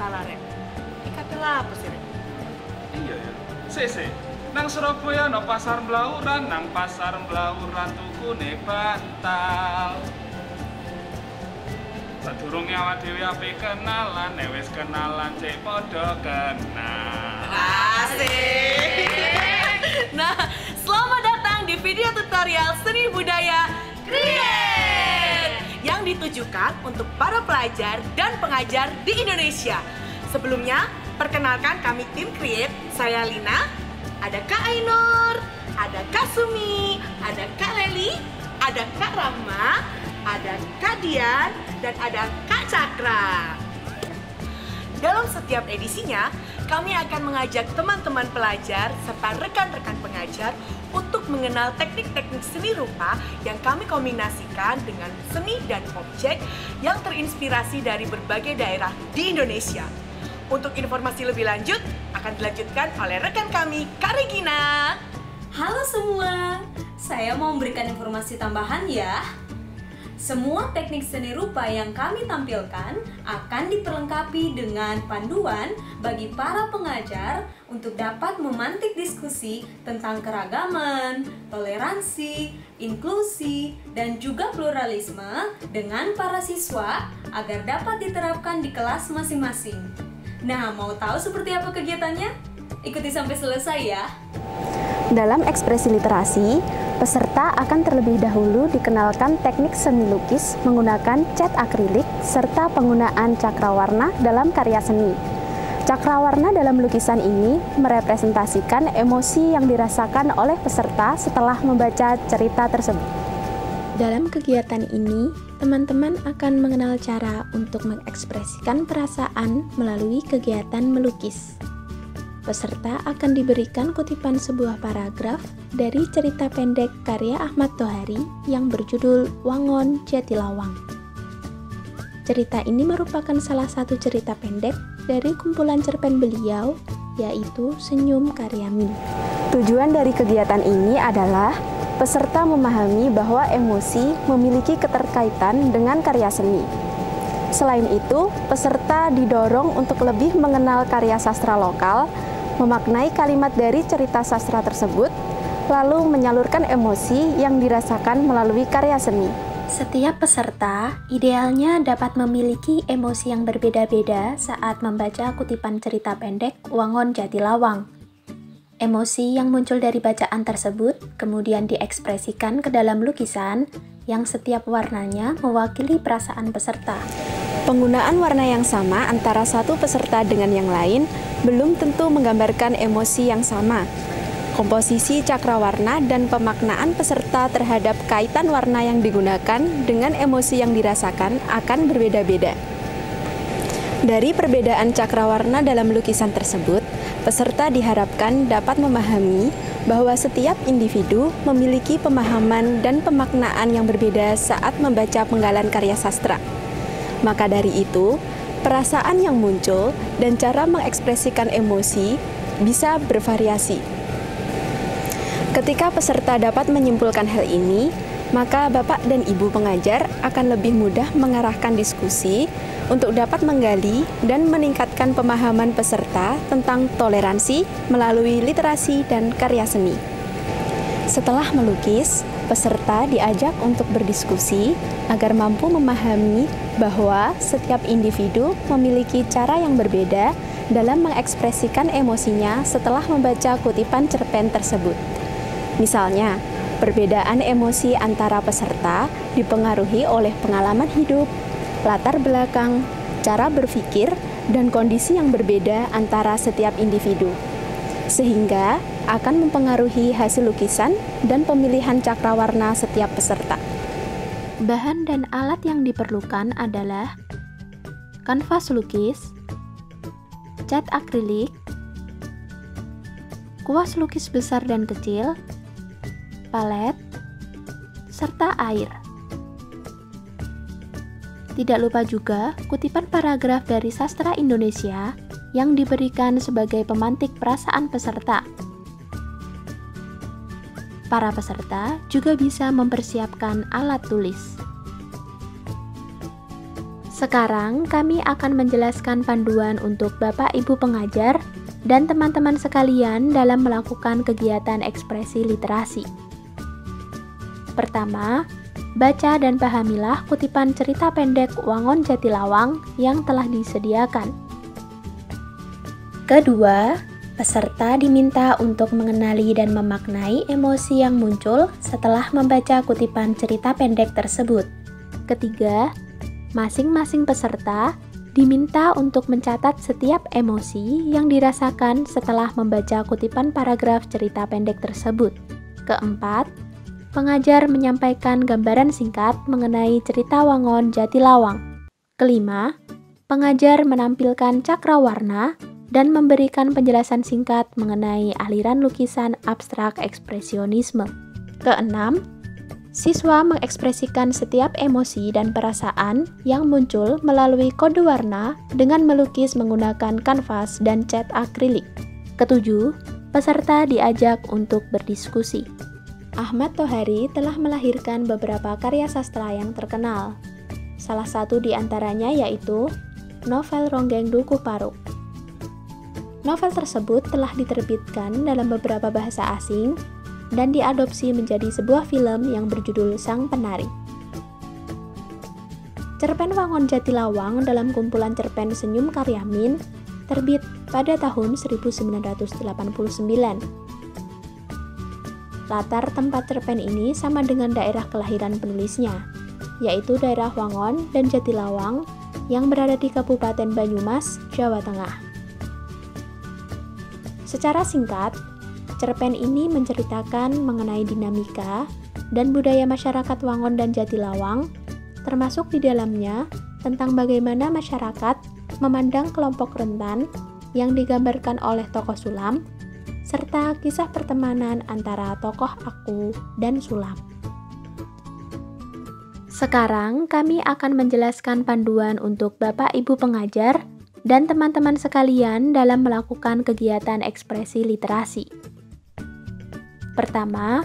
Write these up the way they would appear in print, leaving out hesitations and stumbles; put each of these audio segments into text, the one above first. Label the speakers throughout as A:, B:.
A: kata Rek. Iki kate apa sih, Rek?
B: Iya ya. Sik. Nang Surabaya no pasar Blauran, nang pasar Blauran tukune bantal. Sadurunge awak dhewe ape kenalan, nek wis kenalan cek padha kenal.
A: Asik. Nah, selamat datang di video tutorial seni budaya Create yang ditujukan untuk para pelajar dan pengajar di Indonesia. Sebelumnya, perkenalkan kami tim Create. Saya Lina, ada Kak Ainur, ada Kak Sumi, ada Kak Leli, ada Kak Rahma, ada Kak Dian, dan ada Kak Cakra. Dalam setiap edisinya, kami akan mengajak teman-teman pelajar serta rekan-rekan pengajar untuk mengenal teknik-teknik seni rupa yang kami kombinasikan dengan seni dan objek yang terinspirasi dari berbagai daerah di Indonesia. Untuk informasi lebih lanjut, akan dilanjutkan oleh rekan kami, Kak Regina.
C: Halo semua, saya mau memberikan informasi tambahan ya. Semua teknik seni rupa yang kami tampilkan akan diperlengkapi dengan panduan bagi para pengajar untuk dapat memantik diskusi tentang keragaman, toleransi, inklusi, dan juga pluralisme dengan para siswa agar dapat diterapkan di kelas masing-masing. Nah, mau tahu seperti apa kegiatannya? Ikuti sampai selesai ya.
D: Dalam ekspresi literasi, peserta akan terlebih dahulu dikenalkan teknik seni lukis menggunakan cat akrilik serta penggunaan cakrawarna dalam karya seni. Cakrawarna dalam lukisan ini merepresentasikan emosi yang dirasakan oleh peserta setelah membaca cerita tersebut. Dalam kegiatan ini, teman-teman akan mengenal cara untuk mengekspresikan perasaan melalui kegiatan melukis. Peserta akan diberikan kutipan sebuah paragraf dari cerita pendek karya Ahmad Tohari yang berjudul Wangon Jatilawang. Cerita ini merupakan salah satu cerita pendek dari kumpulan cerpen beliau, yaitu Senyum Karyamin. Tujuan dari kegiatan ini adalah peserta memahami bahwa emosi memiliki keterkaitan dengan karya seni. Selain itu, peserta didorong untuk lebih mengenal karya sastra lokal, memaknai kalimat dari cerita sastra tersebut, lalu menyalurkan emosi yang dirasakan melalui karya seni. Setiap peserta idealnya dapat memiliki emosi yang berbeda-beda saat membaca kutipan cerita pendek Wangon Jatilawang. Emosi yang muncul dari bacaan tersebut kemudian diekspresikan ke dalam lukisan yang setiap warnanya mewakili perasaan peserta. Penggunaan warna yang sama antara satu peserta dengan yang lain belum tentu menggambarkan emosi yang sama. Komposisi cakrawarna dan pemaknaan peserta terhadap kaitan warna yang digunakan dengan emosi yang dirasakan akan berbeda-beda. Dari perbedaan cakrawarna dalam lukisan tersebut, peserta diharapkan dapat memahami bahwa setiap individu memiliki pemahaman dan pemaknaan yang berbeda saat membaca penggalan karya sastra. Maka dari itu, perasaan yang muncul dan cara mengekspresikan emosi bisa bervariasi. Ketika peserta dapat menyimpulkan hal ini, maka Bapak dan Ibu pengajar akan lebih mudah mengarahkan diskusi untuk dapat menggali dan meningkatkan pemahaman peserta tentang toleransi melalui literasi dan karya seni. Setelah melukis, peserta diajak untuk berdiskusi agar mampu memahami bahwa setiap individu memiliki cara yang berbeda dalam mengekspresikan emosinya setelah membaca kutipan cerpen tersebut. Misalnya, perbedaan emosi antara peserta dipengaruhi oleh pengalaman hidup, latar belakang, cara berpikir, dan kondisi yang berbeda antara setiap individu, sehingga akan mempengaruhi hasil lukisan dan pemilihan cakrawarna setiap peserta. Bahan dan alat yang diperlukan adalah kanvas lukis, cat akrilik, kuas lukis besar dan kecil, palet, serta air. Tidak lupa juga kutipan paragraf dari sastra Indonesia yang diberikan sebagai pemantik perasaan peserta. Para peserta juga bisa mempersiapkan alat tulis. Sekarang kami akan menjelaskan panduan untuk Bapak Ibu pengajar dan teman-teman sekalian dalam melakukan kegiatan ekspresi literasi. Pertama, baca dan pahamilah kutipan cerita pendek Wangon Jatilawang yang telah disediakan. Kedua, peserta diminta untuk mengenali dan memaknai emosi yang muncul setelah membaca kutipan cerita pendek tersebut. Ketiga, masing-masing peserta diminta untuk mencatat setiap emosi yang dirasakan setelah membaca kutipan paragraf cerita pendek tersebut. Keempat, pengajar menyampaikan gambaran singkat mengenai cerita Wangon Jatilawang. Kelima, pengajar menampilkan cakrawarna dan memberikan penjelasan singkat mengenai aliran lukisan abstrak ekspresionisme. Keenam, siswa mengekspresikan setiap emosi dan perasaan yang muncul melalui kode warna dengan melukis menggunakan kanvas dan cat akrilik. Ketujuh, peserta diajak untuk berdiskusi. Ahmad Tohari telah melahirkan beberapa karya sastra yang terkenal. Salah satu di antaranya yaitu novel Ronggeng Dukuh Paruk. Novel tersebut telah diterbitkan dalam beberapa bahasa asing dan diadopsi menjadi sebuah film yang berjudul Sang Penari. Cerpen Wangon Jatilawang dalam kumpulan cerpen Senyum Karyamin terbit pada tahun 1989. Latar tempat cerpen ini sama dengan daerah kelahiran penulisnya, yaitu daerah Wangon dan Jatilawang yang berada di Kabupaten Banyumas, Jawa Tengah. Secara singkat, cerpen ini menceritakan mengenai dinamika dan budaya masyarakat Wangon dan Jatilawang, termasuk di dalamnya tentang bagaimana masyarakat memandang kelompok rentan yang digambarkan oleh tokoh Sulam, serta kisah pertemanan antara tokoh Aku dan Sulam. Sekarang kami akan menjelaskan panduan untuk Bapak Ibu pengajar dan teman-teman sekalian dalam melakukan kegiatan ekspresi literasi. Pertama,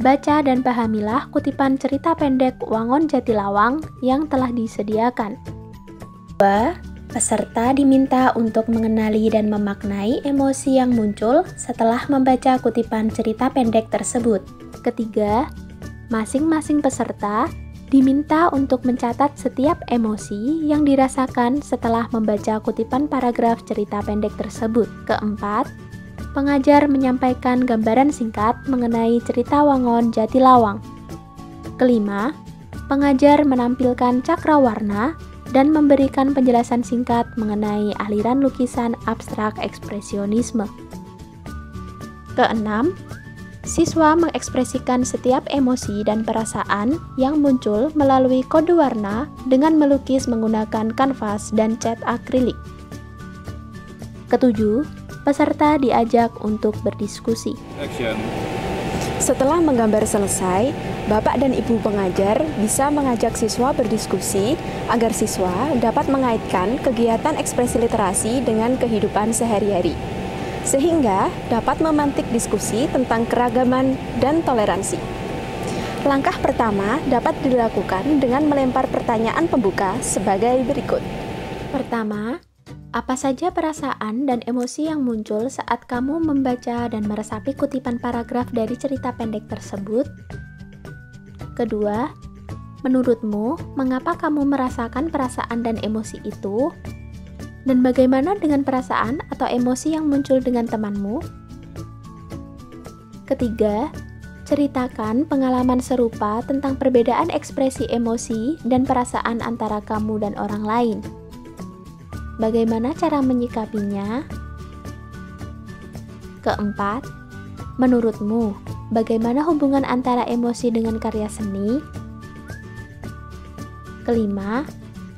D: baca dan pahamilah kutipan cerita pendek Wangon Jatilawang yang telah disediakan. Kedua, peserta diminta untuk mengenali dan memaknai emosi yang muncul setelah membaca kutipan cerita pendek tersebut. Ketiga, masing-masing peserta diminta untuk mencatat setiap emosi yang dirasakan setelah membaca kutipan paragraf cerita pendek tersebut. Keempat, pengajar menyampaikan gambaran singkat mengenai cerita Wangon Jatilawang. Kelima, pengajar menampilkan cakrawarna dan memberikan penjelasan singkat mengenai aliran lukisan abstrak ekspresionisme. Keenam, siswa mengekspresikan setiap emosi dan perasaan yang muncul melalui kode warna dengan melukis menggunakan kanvas dan cat akrilik. Ketujuh, peserta diajak untuk berdiskusi.
B: Action.
E: Setelah menggambar selesai, Bapak dan Ibu pengajar bisa mengajak siswa berdiskusi agar siswa dapat mengaitkan kegiatan ekspresi literasi dengan kehidupan sehari-hari, sehingga dapat memantik diskusi tentang keragaman dan toleransi. Langkah pertama dapat dilakukan dengan melempar pertanyaan pembuka sebagai berikut.
D: Pertama, apa saja perasaan dan emosi yang muncul saat kamu membaca dan meresapi kutipan paragraf dari cerita pendek tersebut? Kedua, menurutmu, mengapa kamu merasakan perasaan dan emosi itu? Dan bagaimana dengan perasaan atau emosi yang muncul dengan temanmu? Ketiga, ceritakan pengalaman serupa tentang perbedaan ekspresi emosi dan perasaan antara kamu dan orang lain. Bagaimana cara menyikapinya? Keempat, menurutmu, bagaimana hubungan antara emosi dengan karya seni? Kelima,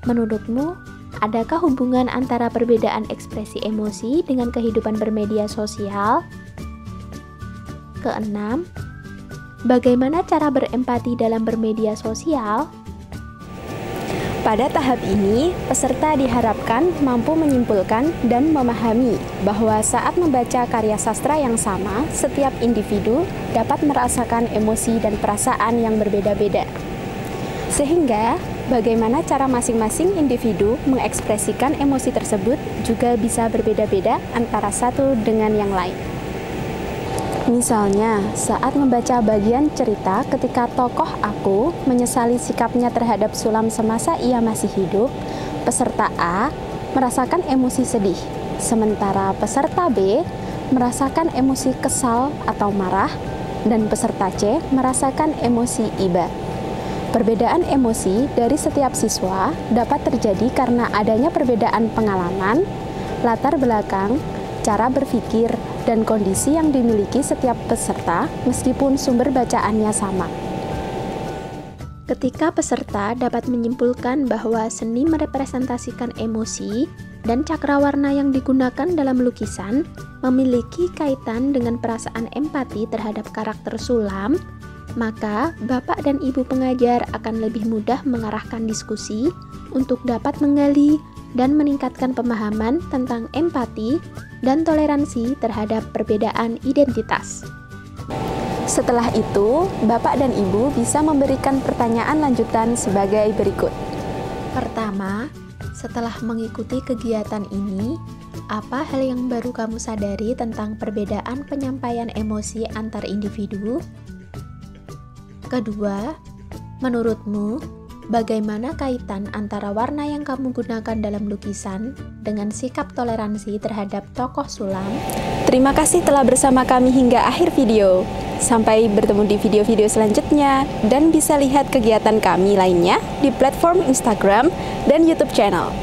D: menurutmu, adakah hubungan antara perbedaan ekspresi emosi dengan kehidupan bermedia sosial? Keenam, bagaimana cara berempati dalam bermedia sosial?
E: Pada tahap ini, peserta diharapkan mampu menyimpulkan dan memahami bahwa saat membaca karya sastra yang sama, setiap individu dapat merasakan emosi dan perasaan yang berbeda-beda. Sehingga,
D: bagaimana cara masing-masing individu mengekspresikan emosi tersebut juga bisa berbeda-beda antara satu dengan yang lain. Misalnya, saat membaca bagian cerita ketika tokoh aku menyesali sikapnya terhadap Sulam semasa ia masih hidup, peserta A merasakan emosi sedih, sementara peserta B merasakan emosi kesal atau marah, dan peserta C merasakan emosi iba. Perbedaan emosi dari setiap siswa dapat terjadi karena adanya perbedaan pengalaman, latar belakang, cara berpikir, dan kondisi yang dimiliki setiap peserta meskipun sumber bacaannya sama. Ketika peserta dapat menyimpulkan bahwa seni merepresentasikan emosi dan cakrawarna yang digunakan dalam lukisan memiliki kaitan dengan perasaan empati terhadap karakter Sulam, maka Bapak dan Ibu pengajar akan lebih mudah mengarahkan diskusi untuk dapat menggali dan meningkatkan pemahaman tentang empati dan toleransi terhadap perbedaan identitas. Setelah itu, Bapak dan Ibu bisa memberikan pertanyaan lanjutan sebagai berikut. Pertama, setelah mengikuti kegiatan ini, apa hal yang baru kamu sadari tentang perbedaan penyampaian emosi antar individu? Kedua, menurutmu, bagaimana kaitan antara warna yang kamu gunakan dalam lukisan dengan sikap toleransi terhadap tokoh Sulam? Terima kasih telah bersama kami hingga akhir video. Sampai bertemu di video-video selanjutnya, dan bisa lihat kegiatan kami lainnya di platform Instagram dan YouTube channel.